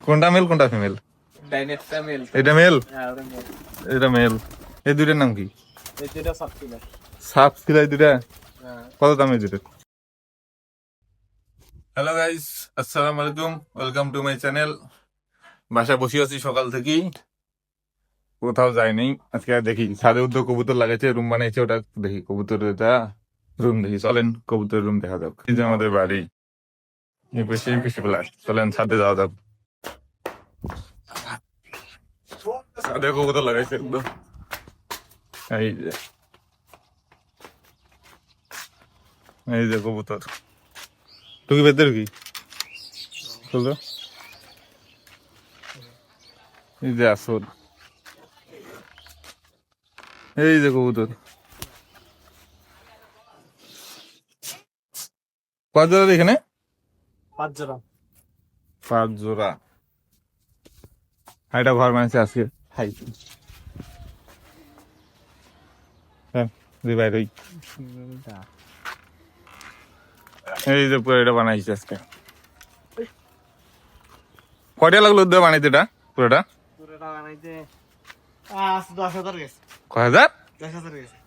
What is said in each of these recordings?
কোনটা মেল কোনটা female? ডাইনেটটা mail. এটা মেল, হ্যাঁ ওটা মেল। এটা মেল। এই দুইটার নাম কি? এই দুটো সাবছিল। সাপ সিলাই দুইটা। হ্যাঁ। কত দাম এই দুটো? হ্যালো গাইস, আসসালামু আলাইকুম, ওয়েলকাম টু মাই চ্যানেল। বাসায় বসে আছি সকাল থেকেই, কোথাও যাইনি। আজকে দেখি ছাদে উদ্যোগ কবুতর লাগাইছে, রুম বানাইছে, ওটা দেখি কবুতর এটা রুম দেখি। চলেন কবুতর রুম দেখা যাক। এই যে আমাদের বাড়ি, এই পেশে প্লাস। চলেন ছাদে যাওয়া যাক। ছাদে কবুতর লাগাইছে একদম। এই যে কবুতর টুকি বেদের কি বলতো, এই যে আসল, এই যে কবুতর। কত জোড়া এখানে? 5 জোড়া। 5 জোড়া। এটা ঘর বানিয়েছে আজকে। হাই ভাই রই, এই যে পুরো এটা বানাইছে আজকে। কয়টা লাগলো উদ্যোগ বানাইতে এটা পুরোটা? পুরোটা বানাইতে 10,000 গেছে। কয় হাজার? 10,000 গেছে।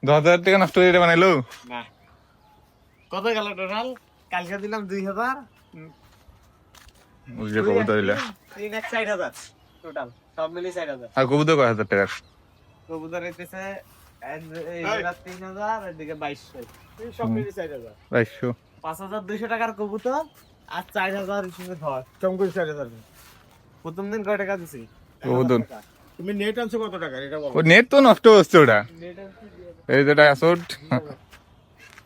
10,000 টাকা নষ্ট করে এটা বানাইলো? না, কত গেল টোটাল? কালকে দিলাম 2,000। ওই যে কবুতর দিলা। 3,60,000 টোটাল, সব মিলিয়ে 4,000। আর কবুতর কয় হাজার টাকা? কবুতর হইতেছে 3,000, এদিকে 2,200, সব মিলিয়ে 4,000। 2,200। 5,200 টাকার কবুতর আর 4,000 হিসেবে ধর, কম করে 4,000। প্রথম দিন কয় টাকা দিছি? কবুতর তুমি নেট আনছো কত টাকা এটা বলো? ও নেট তো নষ্ট হচ্ছে ওটা। নেট আনছি এই যেটা আসট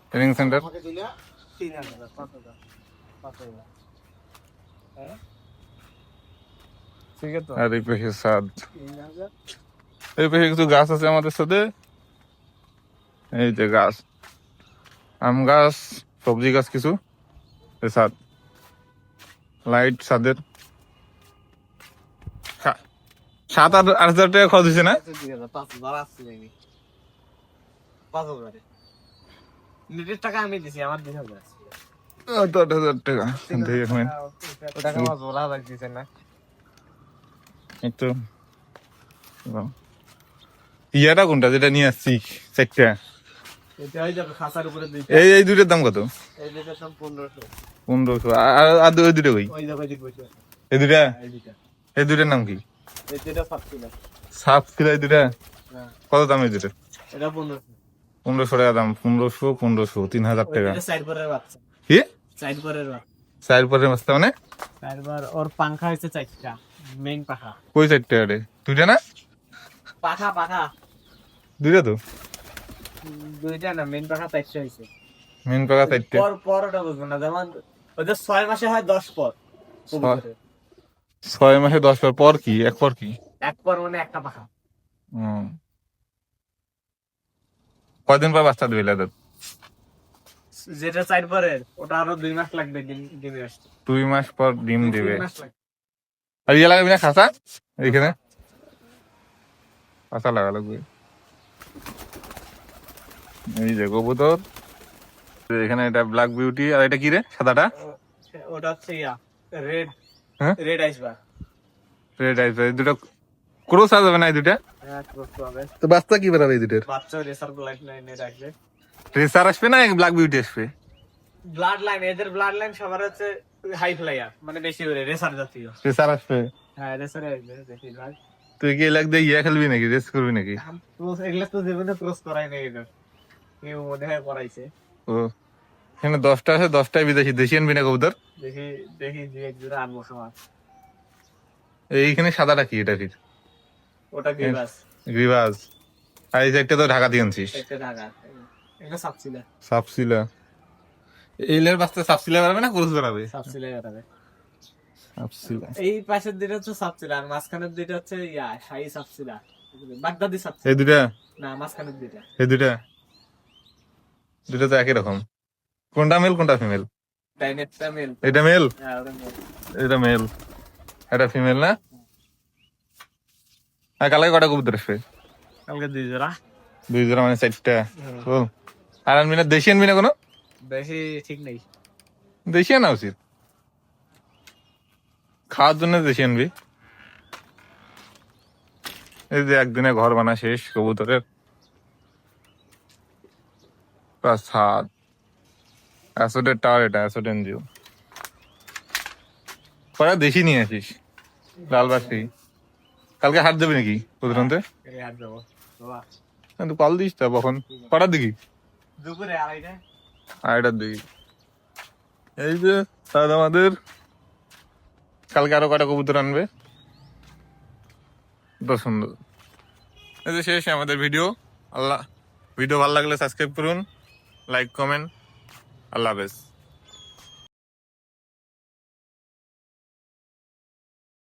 ট্রেনিং সেন্টার। আমাকে দিলা 3,000, 5,000, 5,000। হ্যাঁ ঠিক আছে তো। আর এই পেশে সাদ, 3,000। এই পেশে কিছু গাছ আছে আমাদের সাথে। এই যে গাছ, আম গাছ, সবজি গাছ কিছু। সাদ লাইট সাদের 7,000-8,000 টাকা খরচ হয়েছে না? 5,000 আসছে নাকি? 5,000 নেটের টাকা আমি দিছি, আমার 2,000 আছে। 8,000 টাকা দেখি এখন। ওটা আমার বলা লাগছে না। একটু ইয়াটা কোনটা যেটা নিয়ে আসছি 4টা? এটা হয়ে যাবে খাসার উপরে দুইটা। এই দুইটার দাম কত? এই দুইটার দাম 1,500। 1500। আর ওই দুটো কই? ওই দেখো এদিক বসে। এই দুইটা? এই দুইটা। এই দুইটার নাম কি? এই দুইটা সাবছিল। সাপ সিলাই দুইটা। হ্যাঁ কত দাম এই দুটো? এটা 1,500। 1500 টাকা দাম। 1500 3,000 টাকা। এটা সাইড পরের বাচ্চা। কি সাইড পরের বাচ্চা। চার পরের মাস্তা মানে? চারবার ওর পাংখা হইছে 4টা, মেইন পাখা। কই 4টা রে? দুইটা না? পাখা পাখা দুইটা তো। দুইটা না, মেইন পাখা 4টা হইছে। মেন পাকা 4টা। পর ওটা বুঝবো না, যেমন ওদের 6 মাসে হয় 10 পর। 6 মাসে 10 পর। পর কি এক পর কি? এক পর মানে একটা পাখা। কয়দিন পর বাচ্চা দিবে এদের? যেটা সাইড পরের ওটা আরো 2 মাস লাগবে ডিমে আসতে। 2 মাস পর ডিম দিবে। 2 মাস লাগবে। আর ইয়ে লাগাবি না খাসা এইখানে? খাসা লাগা লাগবে। এই যে কবুতর, এখানে এটা ব্ল্যাক বিউটি। আর এটা কি রে সাদাটা? ওটা হচ্ছে রেড, হ্যাঁ রেড আইসবার। রেড আইস। এই দুটো ক্রস আসবে না? এই দুটা হ্যাঁ করতে হবে। তো বাচ্চা কি বেরাবে এই দুটোর? বাচ্চা রেসার ব্লাড লাইনে রাখবে। রেসার আসবে না ব্ল্যাক বিউটি আসবে? ব্লাড লাইন, এদের ব্লাড লাইন সবার হচ্ছে হাই ফ্লাইয়ার, মানে বেশি করে রেসার জাতীয়। রেসার আসবে। হ্যাঁ রেসারে আসবে বেশি ভাগ। তুই কি লাগ দিয়ে ইয়ে খেলবি নাকি, রেস করবি নাকি? ক্রস এগুলা তো জীবনে ক্রস করাই নাই, এটা কেউ মনে হয় করাইছে। ও এখানে 10টা আছে, 10টাই বিদেশি। দেশি আনবি না কবুতর? দেখি দেখি যে এক জোড়া আনবো সবার। এইখানে সাদাটা কি এটা? ফির ওটা গ্রিবাস। গ্রিবাজ। আর এই যে একটা তো ঢাকা দিয়ে আনছিস। একটা ঢাকা, এটা সাবসিলা। সাপসিলা। এইলের বাস্তে সাপসিলা বেরাবে না ক্রস বেরাবে? সাবসিলা এটাবে। সাপসিলা। এই পাশের দুইটা হচ্ছে সাবসিলা, আর মাঝখানের দুইটা হচ্ছে শাহী সাবসিলা, বাগদাদি সাবসিলা। এই দুটা? না, মাঝখানের দুইটা। এই দুটা? দুটা তো একই রকম। কোনটা মেল কোনটা ফিমেল? ডাইনেটটা মেল। এটা মেল, হ্যাঁ ওটা মেল। এটা মেল, এটা ফিমেল না? আর কালকে কটা কবুতর আসবে? কালকে 2 জোড়া। 2 জোড়া মানে 4টা। ও আর আনবি না? দেশি আনবি না কোনো? বেশি ঠিক নেই। দেশি আনা উচিত। খাওয়ার জন্য দেশি আনবি। এই যে একদিনে ঘর বানা শেষ কবুতরের, ছাদ অ্যাসোডের টাওয়ার, এটা অ্যাসোড এনজিও। পরে দেশি নিয়ে আসিস লালবাসী। কালকে হাট যাবি নাকি প্রধানতে? এই আর যাবো বাবা, কিন্তু কল দিস তো কখন, কটার দিকে? দুপুরে 2:30টায়। 2:30টার দিকে। এই যে স্যার আমাদের কালকে আরো কটা কবুতর আনবে, তো সুন্দর। এই যে শেষ আমাদের ভিডিও। ভিডিও ভালো লাগলে সাবস্ক্রাইব করুন, লাইক কমেন্ট। আল্লাহ হাফেজ।